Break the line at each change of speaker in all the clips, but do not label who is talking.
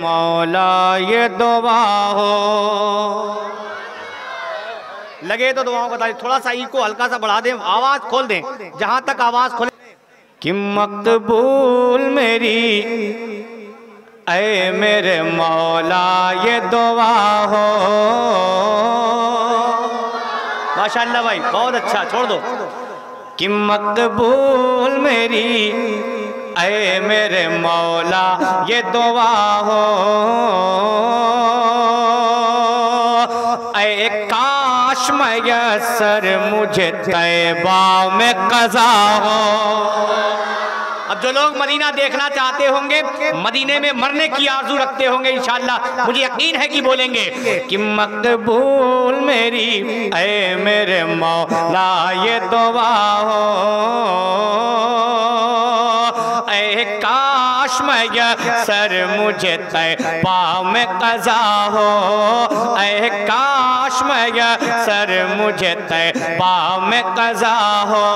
मौला ये दुआ हो। लगे तो दुआओं का थोड़ा सा इको हल्का सा बढ़ा दें, आवाज खोल दें, जहां तक आवाज खोले कि मकबूल मेरी ऐ मेरे मौला ये दुआ हो। माशाअल्लाह भाई, बहुत अच्छा, छोड़ दो। कि मकबूल मेरी ऐ मेरे मौला ये दुआ हो। ऐ काश मयसर मुझे तैबा में क़ज़ा हो। अब जो लोग मदीना देखना चाहते होंगे, मदीने में मरने की आरज़ू रखते होंगे, इंशाअल्लाह मुझे यकीन है कि बोलेंगे कि मकबूल मेरी ऐ मेरे मौला ये दुआ हो। ऐ काश मयसर मुझे तैबा में क़ज़ा हो। ऐ काश मयसर मुझे तैबा में क़ज़ा हो।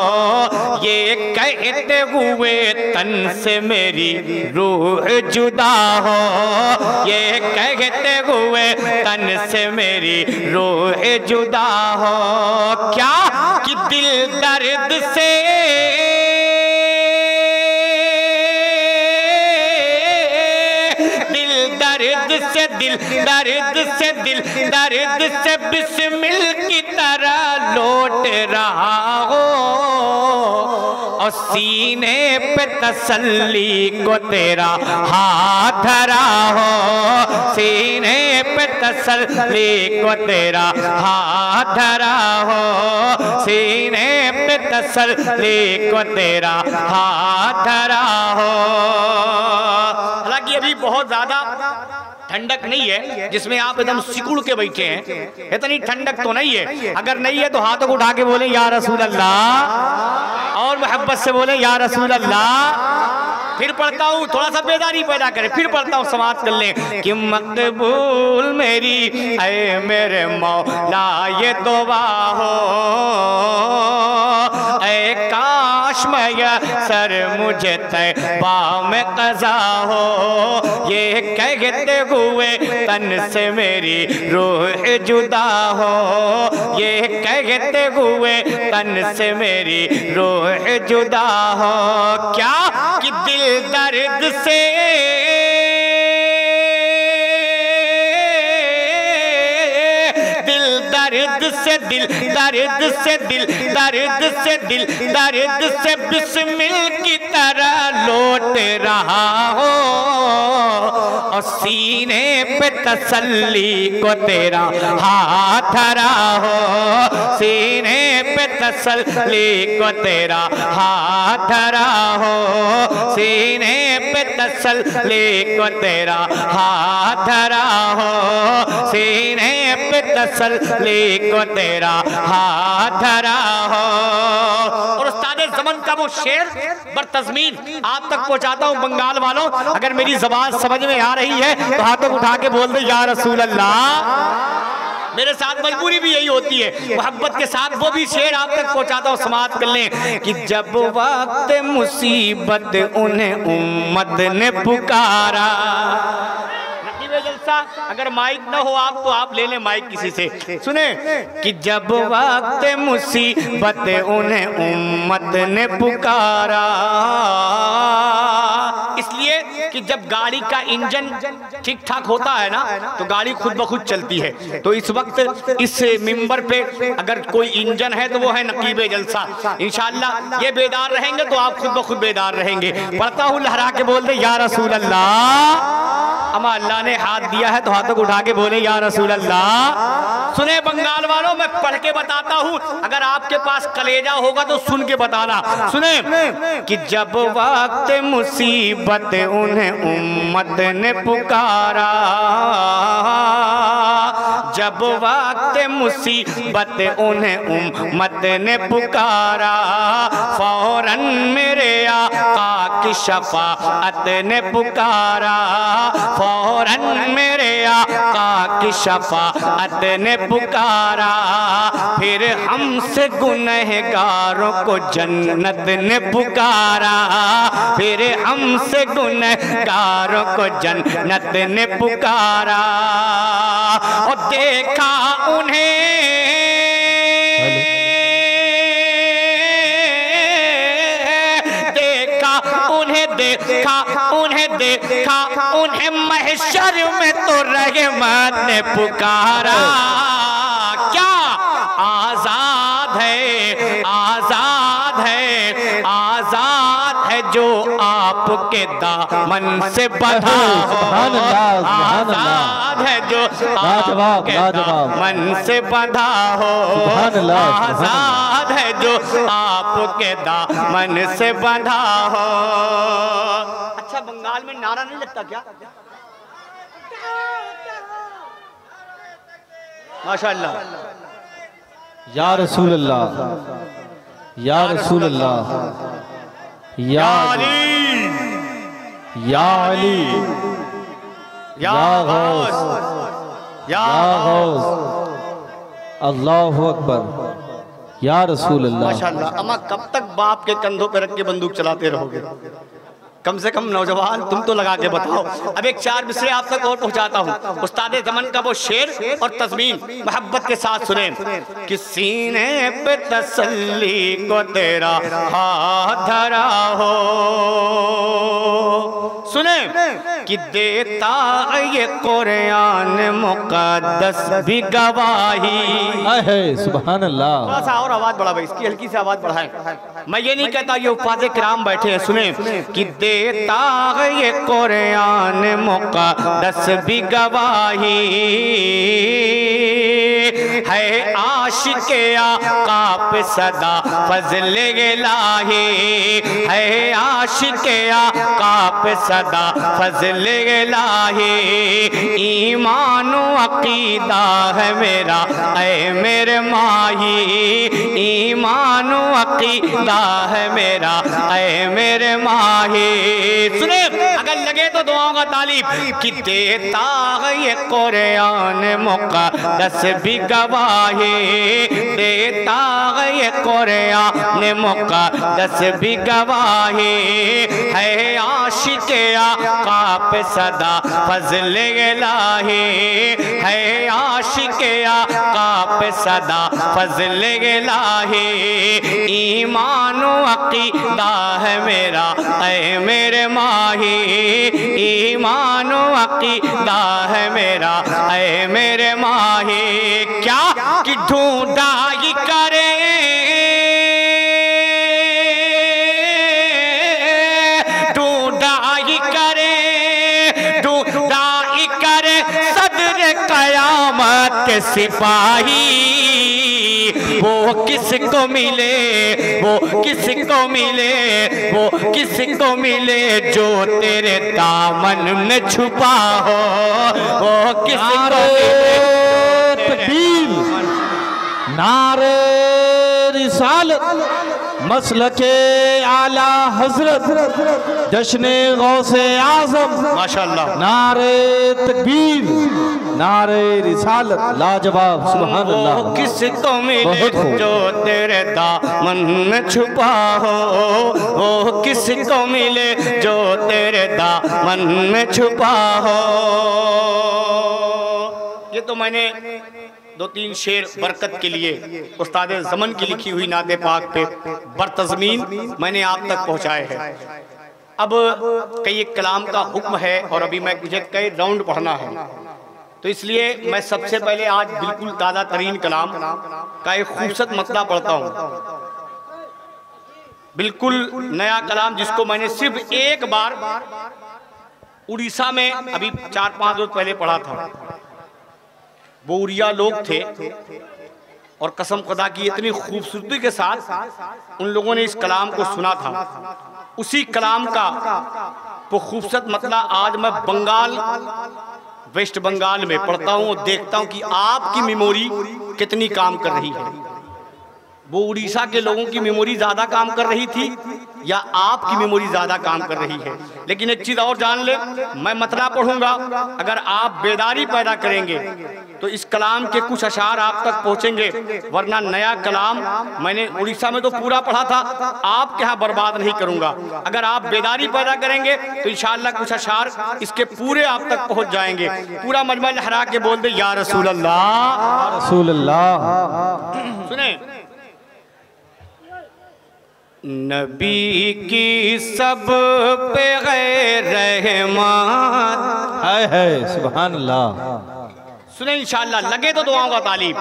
ये कहते हुए तन से मेरी रूह जुदा हो। ये कहते हुए तन से मेरी रूह जुदा हो। क्या कि दिल दर्द से दिल दर्द से बिस्मिल की तरह लौट रहा हो। और सीने पे तसल्ली को तेरा हाथ धरा हो। सीने पे तसल्ली को तेरा हाथ धरा हो। सीने पे तसल्ली को तेरा हाथ धरा हो। हालांकि अभी बहुत ज्यादा ठंडक नहीं है जिसमें आप एकदम सिकुड़ के बैठे हैं, इतनी ठंडक तो नहीं है। अगर नहीं है तो हाथों को उठा के बोले या रसूल अल्लाह, और मोहब्बत से बोले या रसूल अल्लाह। फिर पढ़ता हूँ, थोड़ा सा बेदारी पैदा करे, फिर पढ़ता हूँ, समाप्त कर लें कि मकबूल मेरी ऐ मेरे मौला ये दुआ हो। ऐ काश मयसर मुझे तैबा में क़ज़ा हो। ये कहते हुए तन से मेरी रूह जुदा हो। ये कहते हुए तन से मेरी रूह जुदा हो। क्या कि दिल दर्द से दिल दर्द से बिस्मिल की तरह लौट रहा हो। और सीने पे तसल्ली को तेरा हाथ धरा हो। सीने पे तसल्ली को तेरा हाथ धरा हो। सीने पे तसल्ली को तेरा हाथ धरा हो। सीने पे तसल्ली को तेरा हाथ धरा हो। और उस्ताद ज़मान का वो शेर बरतज़मीन आप तक पहुंचाता हूं बंगाल वालों। अगर मेरी ज़बान समझ में आ रही है तो हाथों को उठा के बोल दे या रसूल अल्लाह। मेरे साथ मजबूरी भी यही होती है, मोहब्बत के साथ वो भी शेर आप तक पहुंचाता हूँ, समाप्त कर लें कि जब वक्त मुसीबत उन्हें उम्मत ने पुकारा। जलसा अगर माइक न हो आप तो आप ले लें माइक किसी से, सुने कि जब वक्त मुसीबत उन्हें उम्मत ने पुकारा। इसलिए कि जब गाड़ी का इंजन ठीक ठाक होता है ना तो गाड़ी खुद ब खुद चलती है। तो इस वक्त इस मिंबर पे अगर कोई इंजन है तो वो है नकीबे जलसा। इंशाअल्लाह ये बेदार रहेंगे तो आप खुद ब खुद बेदार रहेंगे। पढ़ता हूँ, लहरा के बोल दे या रसूल अल्लाह। अमा अल्लाह ने हाथ दिया है तो हाथों को उठा के बोले या रसूल अल्लाह। सुने बंगाल वालों, मैं पढ़ के बताता हूँ, अगर आपके पास कलेजा होगा तो सुन के बताना। सुने कि जब वक्त मुसीबत उन्हें उम्मत ने पुकारा। जब वक्त मुसीबत उन्हें उम्मत ने पुकारा। फौरन मेरे आका की शफाअत ने पुकारा। फौरन मेरे आका की शफाअत ने पुकारा, फिर हमसे गुनहगारों को जन्नत ने पुकारा, फिर हमसे गुनहगारों को जन्नत ने पुकारा। और देखा उन्हें, देखा उन्हें महशर में तो रहमत ने पुकारा। क्या आजाद है, आजाद है, आजाद है जो आपके दामन से बंधा हो, आजाद है जो आपके दामन से बंधा हो, आजाद है जो आपके दामन से बंधा हो। अच्छा, बंगाल में नारा नहीं लगता क्या? माशाअल्लाह।
या रसूल अल्लाह, या रसूल अल्लाह, या अली, या अली, या गौस, या गौस, अल्लाहु अकबर, या रसूल अल्लाह।
माशाअल्लाह। अम्मा, कब तक बाप के कंधों पे रख के बंदूक चलाते रहोगे? कम से कम नौजवान तुम तो लगा के बताओ। अब एक 4 मिसरे आप तक और पहुंचाता हूँ। उस्ताद ज़मन का वो शेर और तज़मीन मोहब्बत के साथ सुने कि सीने पे तसल्ली को तेरा हाथ धरा हो, सुने कि देता ये कुरान मुक़द्दस भी गवाही
है। सुभान अल्लाह।
थोड़ा सा और आवाज बढ़ा भाई, इसकी हल्की सी आवाज बढ़ाएं। मैं ये नहीं कहता, ये उफ़ाज़े किराम बैठे हैं, सुने कि देता ये कुरान मुक़द्दस भी गवाही है, आशिक़े आका पे सदा फ़ज़्ल इलाही है, आशिक़े आका पे सदा फ़ज़्ल इलाही। ईमान व अक़ीदा है मेरा ऐ मेरे माही, ईमान व अक़ीदा है मेरा ऐ मेरे माही। सुने, अगर लगे तो दुआओं का तालीब कि देता है ये कुरान मुक़द्दस भी गवाही, देता है ये कुरान मुक़द्दस भी गवाही है, आशिक़े आका पे सदा फ़ज़्ल इलाही है, आशिक़े आका पे सदा फ़ज़्ल इलाही। ईमान व अक़ीदा है मेरा ऐ मेरे माही, ईमान व अक़ीदा है मेरा ऐ मेरे माही। क्या कि ढूंढा ही करे, ढूंढा ही करे, ढूंढा ही करे सदर क़यामत के सिपाही। वो किसको मिले, वो किसको मिले, वो किसको मिले जो तेरे दामन में छुपा हो, वो किसको
तकबीर, नारे रिसालत, मसलके आला हजरत, जश्ने गौसे आज़म। माशाअल्लाह। नारे तकबीर, नारे रिसालत, लाजवाब। सुभान अल्लाह।
किसको मिले जो तेरे दामन में छुपा हो, वो किसको मिले जो तेरे दामन में छुपा हो। ये तो मैंने 2-3 शेर बरकत के लिए उस्ताद ज़मन की लिखी हुई नाते पाक पे बरतज़मीन मैंने आप तक पहुँचाए हैं। अब कई एक कलाम का हुक्म है और अभी मैं मुझे कई राउंड पढ़ना है, तो इसलिए मैं सबसे पहले आज बिल्कुल ताज़ा तरीन कलाम का एक खूबसूरत मतला पढ़ता हूँ। बिल्कुल नया कलाम जिसको मैंने सिर्फ एक बार उड़ीसा में अभी 4-5 रोज पहले पढ़ा था। वो उड़िया लोग थे और कसम खुदा की इतनी खूबसूरती के साथ उन लोगों ने इस कलाम को सुना था। उसी कलाम का वो खूबसूरत मतला आज मैं बंगाल, वेस्ट बंगाल में पढ़ता हूँ और देखता हूँ कि आपकी मेमोरी कितनी काम कर रही है।
वो उड़ीसा के लोगों की मेमोरी ज्यादा काम कर रही थी या आपकी मेमोरी ज्यादा काम कर रही है। लेकिन एक चीज और जान ले, मैं मतला पढ़ूंगा, अगर आप बेदारी पैदा करेंगे तो इस कलाम के कुछ अशार आप तक पहुंचेंगे, वरना नया कलाम मैंने उड़ीसा में तो पूरा पढ़ा था, आपके यहाँ बर्बाद नहीं करूंगा। अगर आप बेदारी पैदा करेंगे तो इंशाअल्लाह कुछ अशार इसके पूरे आप तक पहुंच जाएंगे। पूरा मजमा लहरा के बोल दे या रसूल अल्लाह,
रसूल अल्लाह।
सुने,
नबी की सब पे गैर रहमत
है सुभान अल्लाह।
सुने इंशाअल्लाह, लगे तो दुआओं का तालीब।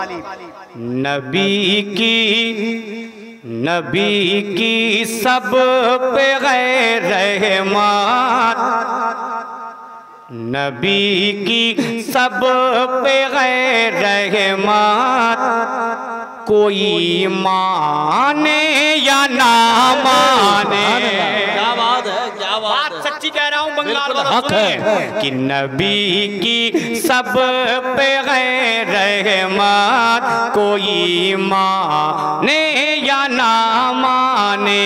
नबी की सब पे गैर रहमत, नबी की सब पे गैर रहमत, कोई माने या ना माने।
क्या बात है, क्या
बात सच्ची कह रहा हूँ, बंगाल वाला
हक है
कि नबी की सब पे गैर रहमत, कोई माने या ना माने,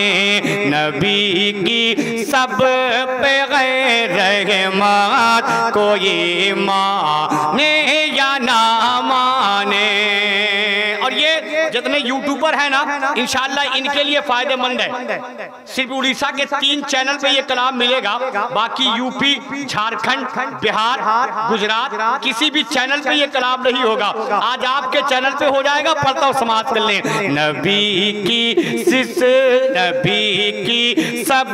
नबी की सब पे गैर रहमत, कोई माने या ना माने। और ये जितने यूट्यूबर है ना, इंशाअल्लाह इनके लिए फायदेमंद है। सिर्फ उड़ीसा के 3 चैनल पे ये कलाम मिलेगा, बाकी यूपी, झारखंड, बिहार, गुजरात किसी भी चैनल पे ये कलाम नहीं होगा। आज आपके चैनल पे हो जाएगा, पढ़ता हूँ समाज कर लें। नबी की सब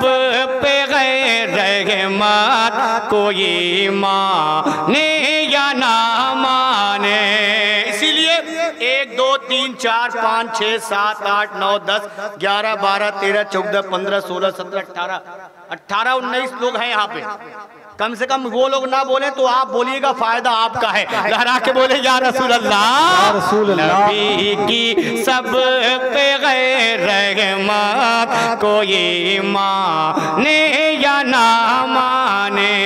पे गैर रहमत, कोई माने या ना माने।
इसीलिए 1 2 3 4 5 6 7 8 9 10 11 12 13 14 15 16 17 18 19 लोग हैं यहाँ पे। कम से कम वो लोग ना बोले तो आप बोलिएगा, फायदा आपका है। लहरा के बोले या रसूल अल्लाह,
रसूल अल्लाह।
नबी की सब पे गैर रहमत, कोई माने या ना माने,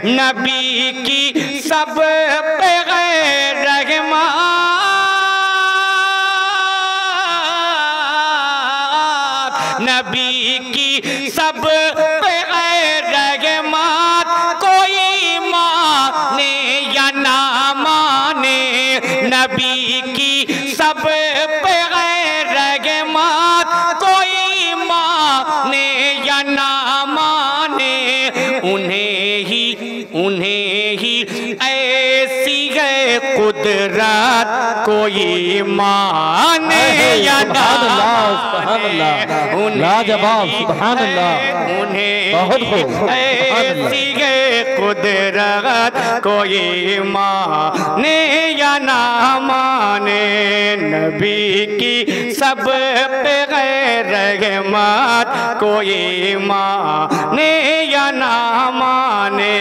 नबी की सब पे गैर रहमत, नबी की सब पे गैर रहमत, कोई माने या ना माने, नबी की सब पे गैर रहमत, कोई माने या ना माने, उन्हें ही ऐसी है कुदरत, कोई माने या ना माने,
लाजवाब सुभान अल्लाह।
उन्हें
बहुत खूब,
ऐसी है कुदरत, कोई माने या ना माने, नबी की सब पे गैर रहमत, कोई माने या ना माने,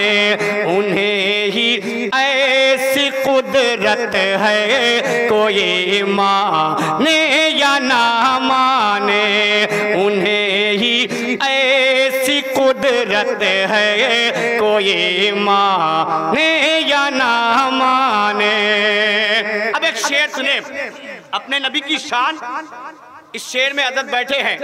उन्हें ही ऐसी कुदरत है, कोई माने या ना माने, उन्हें ही ऐसी कुदरत है, कोई माने या ना माने।
अब एक शेर सुने, अपने नबी की शान इस शेर में अदद बैठे हैं,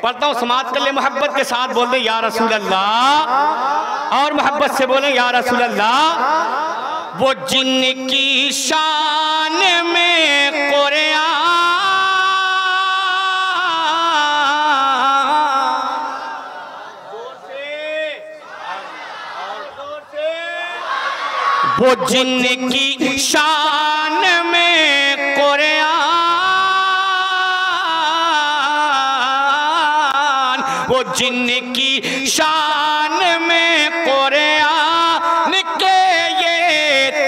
पढ़ता हूँ समाज के लिए। मोहब्बत के साथ बोल दे या रसूल अल्लाह, और मोहब्बत से बोले या रसूल अल्लाह।
वो जिनकी शान में कुरान, वो जिनकी शान में कुरान, वो जिनकी शान में कुरान के ये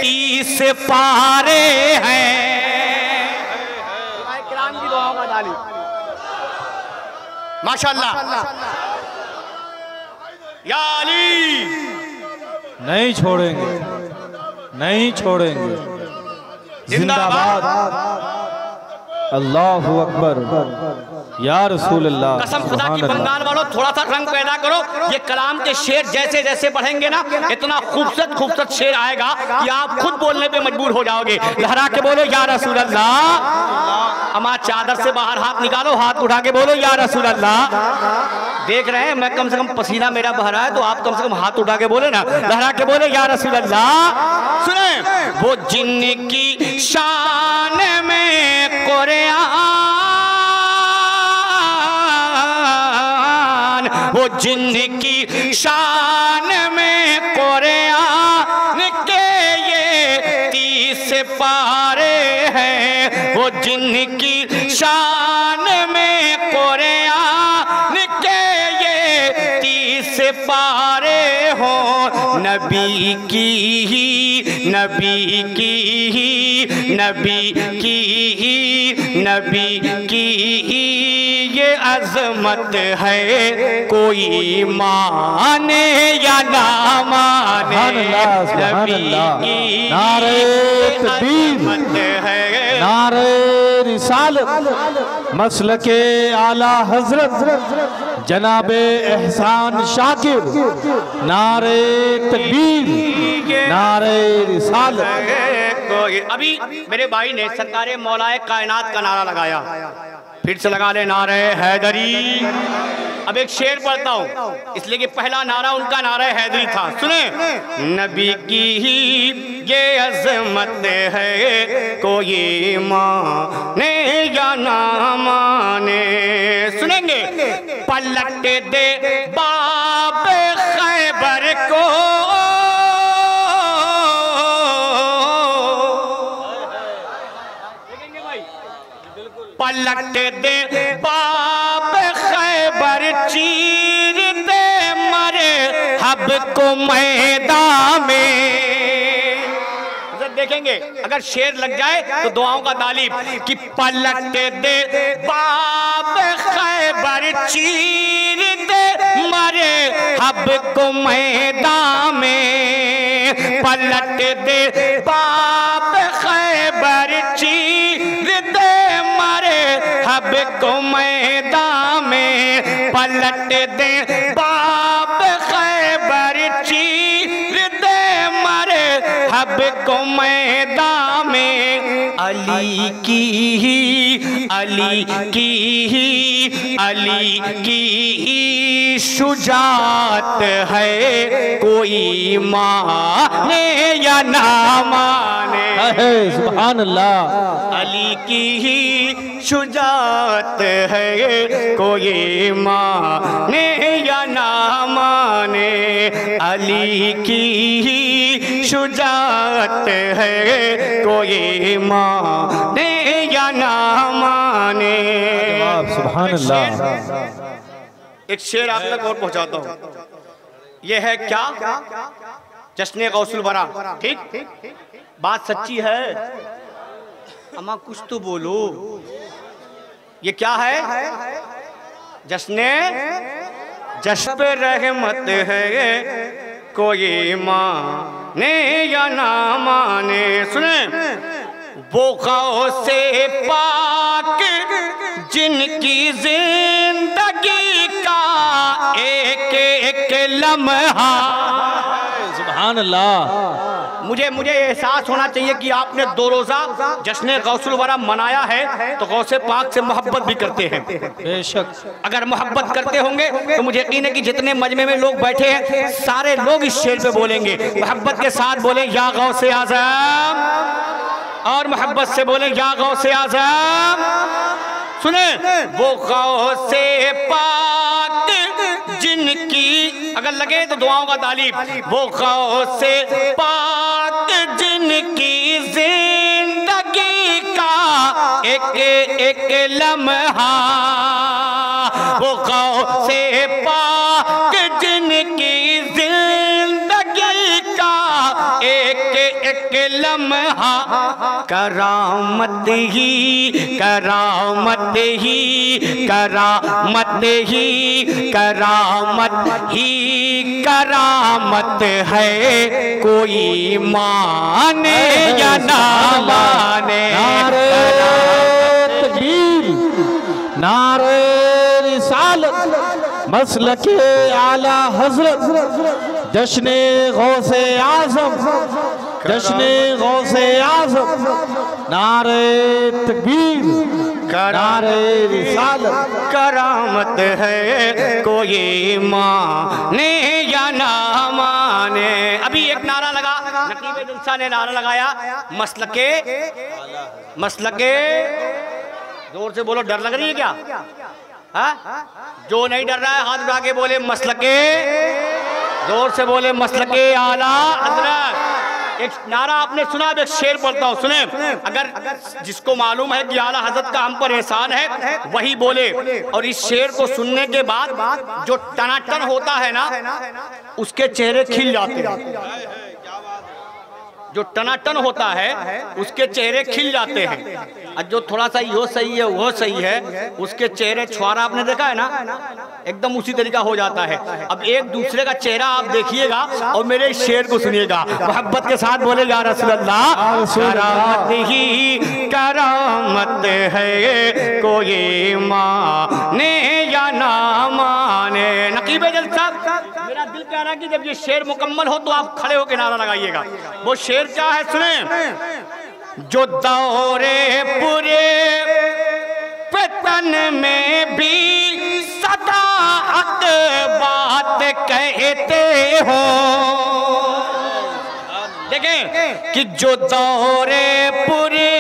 30 पारे हैं।
माशाअल्लाह, या अली
नहीं छोड़ेंगे, नहीं छोड़ेंगे, जिंदाबाद, अल्लाहु अकबर, या रसूल अल्लाह।
कसम खुदा की, बंगाल वालों थोड़ा सा रंग पैदा करो। ये कलाम के शेर जैसे जैसे बढ़ेंगे ना, इतना खूबसूरत खूबसूरत शेर आएगा कि आप खुद बोलने पे मजबूर हो जाओगे। लहरा के बोलो या रसूल अल्लाह। अमा चादर से बाहर हाथ निकालो, हाथ उठा के बोलो या रसूल अल्लाह। देख रहे हैं मैं कम से कम पसीना मेरा बह रहा है, तो आप कम से कम हाथ उठा के बोले ना, लहरा के बोले या रसूल अल्लाह। सुने, वो जिनकी शान में कुरान, वो जिनकी शान में कुरान के ये 30 पारे हैं, वो जिनकी शान में कुरान के ये 30 पारे हो। नबी की ही, नबी की ही, नबी की ही, नबी की ही ये अजमत है, कोई माने या ना माने। नबी की
नारे
अजमत है,
नारे रिसालत, मसलके आला हजरत जनाबे एहसान शाकिर, नारे तकबीर, नारे रिसालत।
अभी मेरे भाई ने सरकारे मौलाए कायनात का नारा लगाया, फिर से लगा ले नारे हैदरी। अब एक शेर पढ़ता हूँ, इसलिए कि पहला नारा उनका नारा हैदरी था। सुने, नबी की ही ये अजमत है, कोई माने या ना माने। सुनेंगे, पलट दे बाब खैबर को, पलट दे बाब खैबर, चीर दे मरे हब को मैदान में। देखेंगे अगर शेर लग जाए तो दुआओं का तालीब कि पलट दे बाब खैबर, चीर दे मरे हब को मैदान में। पलट दे बाब खैबर, चीर दे मरे हब को मैदान में। पलट दे बाब खैबर, चीर दे मरे हब को मैदान में। अली की ही, अली की ही, अली की ही शुजात है, कोई माने या ना माने।
सुभान अल्लाह।
अली की ही शुजात है, कोई माने या ना माने। अली की ही शुजात है, कोई माने या ना माने।
सुभान अल्लाह।
एक शेर आप तक और पहुंचाता हूँ, यह है क्या, जश्न गौसुल वरा। ठीक, बात सच्ची है, अम्मा कुछ तो बोलो। ये क्या है, जश्न पे रहमत है, कोई माने या ना माने। सुने, वो गौसे पाक जिनकी जिंदगी का एक एक लम्हा।
सुभान अल्लाह।
मुझे एहसास होना चाहिए कि आपने 2 रोजा जश्न गौसुल वरा मनाया है तो गौसे पाक से मोहब्बत भी करते हैं।
बेशक, अगर
मोहब्बत करते होंगे तो मुझे यकीन है कि जितने मजमे में लोग बैठे हैं सारे लोग इस शेर पे बोलेंगे, मोहब्बत के साथ बोले या गौसे आज़म, और मोहब्बत से बोले या गौसे आज़म। सुने, वो गौसे पाक जिनकी, अगर लगे तो दुआओं का तालीब, वो गौसे पाक जिनकी जिंदगी का एक एक लम्हा। वो गौसे पाक जिनकी जिंदगी का एक एक लम्हा। करामत ही, करामत ही, करामत ही, करामत ही, करामत है, कोई माने या ना माने।
नारे तकबीर, नारे रिसालत मसलके आला हजरत जश्ने गौसे आजम जश्ने गौसे आजम नारे तकबीर नारे रिसालत
करामत है कोई माने या ना माने। अभी एक नारा लगा, नकीब जुल्सा ने नारा लगाया, मसलके मसलके, जोर से बोलो, डर लग रही है क्या? हा? जो नहीं डर रहा है हाथ उठा के बोले मसलके, जोर से बोले मसलके आला हजरत। एक नारा आपने सुना, अब एक शेर पढ़ता हूँ, सुने। अगर जिसको मालूम है कि आला हजरत का हम पर एहसान है वही बोले। और इस शेर को सुनने के बाद जो टनाटन होता है ना, उसके चेहरे खिल जाते हैं। जो टनाटन होता है उसके चेहरे खिल जाते हैं, और जो थोड़ा सा यो सही है वो सही है, उसके चेहरे छुआरा आपने देखा है ना, एकदम उसी तरीका हो जाता है। अब एक दूसरे का चेहरा आप देखिएगा और मेरे इस शेर को सुनिएगा, मोहब्बत के साथ बोले या रसूल अल्लाह। करामत ही करामत है कोई माने या ना माने। नकीब जलसा, मेरा दिल कह रहा है कि जब ये शेर मुकम्मल हो तो आप खड़े होकर नारा लगाइएगा। वो शेर क्या है सुने। जो दौरे पूरे पतन में भी सदा हक बात कहते हो। देखें कि जो दौरे पूरे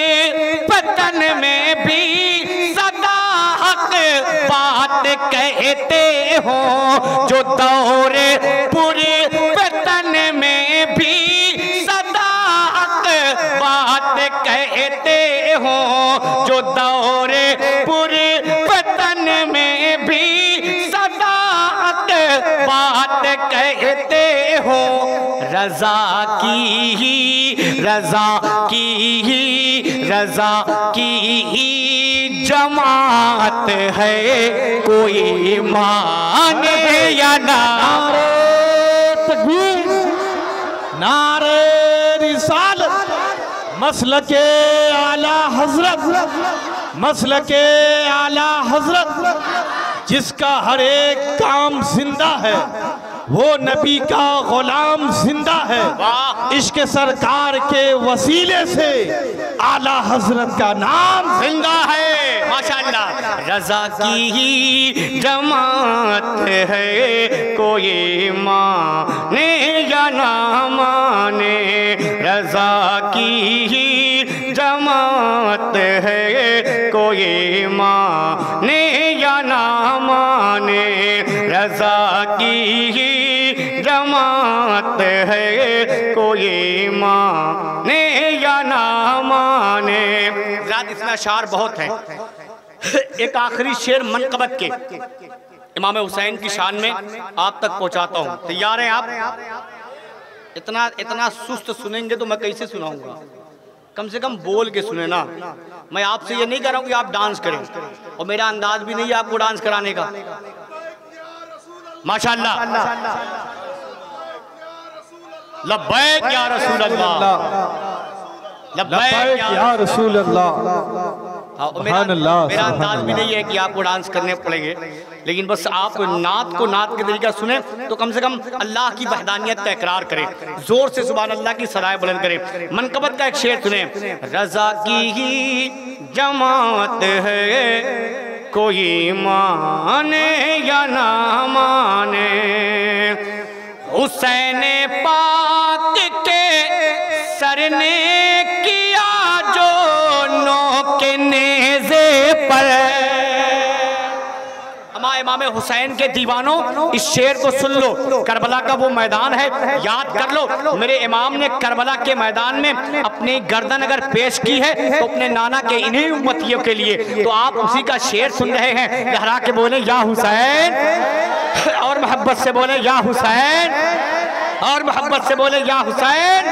पतन में भी सदा हक बात कहते हो। जो दौरे पूरे पतन में भी बात कहते हो। जो दौरे पूरे पतन में भी सदा बात कहते हो। रजा की ही रजा की ही रजा की ही जमात है कोई माने या ना।
तकबीर नारे रिसालत मसलके आला हजरत मसलके आला हजरत। जिसका हर एक काम जिंदा है वो नबी का गुलाम जिंदा है। इश्क सरकार के वसीले से आला हजरत का नाम
जिंदा है। माशाअल्लाह। रजा की ही जमात है कोई माने या ना माने। रजा की ही जमात है कोई माने या ना माने। रजा की ही जमात है कोई माने या ना माने। रात इसमें अशार बहुत हैं। एक आखिरी शेर मनकबत के इमाम हुसैन की शान में आप तक पहुंचाता हूं। तैयार हैं आप? इतना सुस्त सुनेंगे तो मैं कैसे सुनाऊंगा? कम से कम बोल के सुने ना। मैं आपसे ये नहीं कह रहा हूं कि आप डांस करें, और मेरा अंदाज भी नहीं है आपको डांस कराने का। माशाअल्लाह। लब्बैक या रसूल अल्लाह,
लब्बैक या रसूल अल्लाह।
मेरा अंदाज भी नहीं है कि आपको डांस करने पड़ेंगे, लेकिन बस आप नात को नात के तरीका सुने तो कम से कम अल्लाह की वहदानियत का इकरार करें, जोर से सुभान अल्लाह की सराय बुलंद करें। मनकबत का एक शेर सुने। रजा की ही जमात है कोई माने या ना माने। हुसैन पाक के सर ने किया जो नोके नेज़े पर। इमाम हुसैन के दीवानों, इस शेर को सुन लो। करबला का वो मैदान है, याद कर लो। मेरे इमाम ने करबला के मैदान में अपनी गर्दन अगर पेश की है तो अपने नाना के इन्हीं उम्मतियों के लिए। तो आप उसी का शेर सुन रहे हैं। लहरा के बोले या हुसैन, और मोहब्बत से बोले या हुसैन, और मोहब्बत से बोले या हुसैन।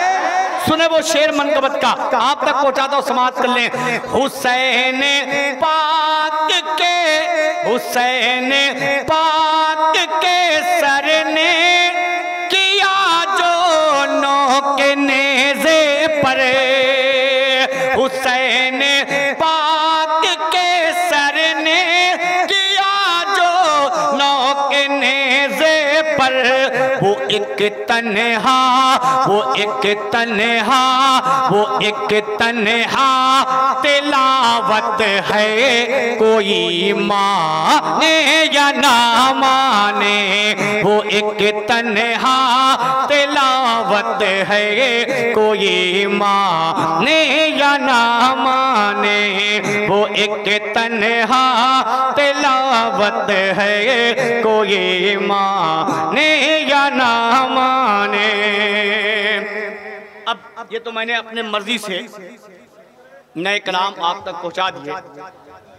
सुने वो शेर मनकबत का, आप तक पहुंचाता हूं, समाप्त कर लें। हुसैन पाक के, हुसैन पाक के सर ने किया जो नोके नेज़े पर। हुसैन पाक के सर ने किया जो एक तन्हा, वो एक तन्हा, वो एक तन्हा तिलावत है, कोई माने या ना माने। वो एक तन्हा तिलावत है, कोई माने या ना माने। वो एक तन्हा तिलावत है, कोई माने या ना माने। अब ये तो मैंने अपने मर्जी से नए कलाम आप तक पहुंचा दिए।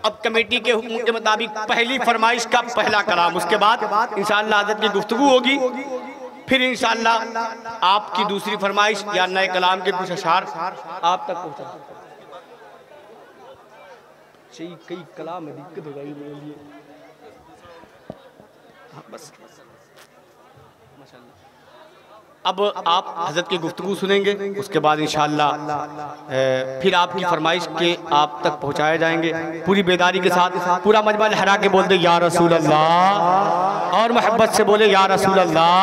अब कमेटी के हुक्म के मुताबिक पहली फरमाइश का पहला कलाम, उसके बाद इंशाअल्लाह हज़रत की गुफ्तगू होगी, फिर इंशाअल्लाह आपकी दूसरी फरमाइश या नए कलाम के कुछ अशार आप तक पहुंचा। कई कलाम में दिक्कत हो गई मेरे लिए। हाँ, बस अब आप हज़रत की गुफ्तगू सुनेंगे, उसके बाद इंशाअल्लाह फिर आपकी फरमाइश के आप तक पहुंचाए जाएंगे। पूरी बेदारी के साथ पूरा मजमा लहरा के बोल दे या रसूल अल्लाह, और मोहब्बत से बोले या रसूल अल्लाह।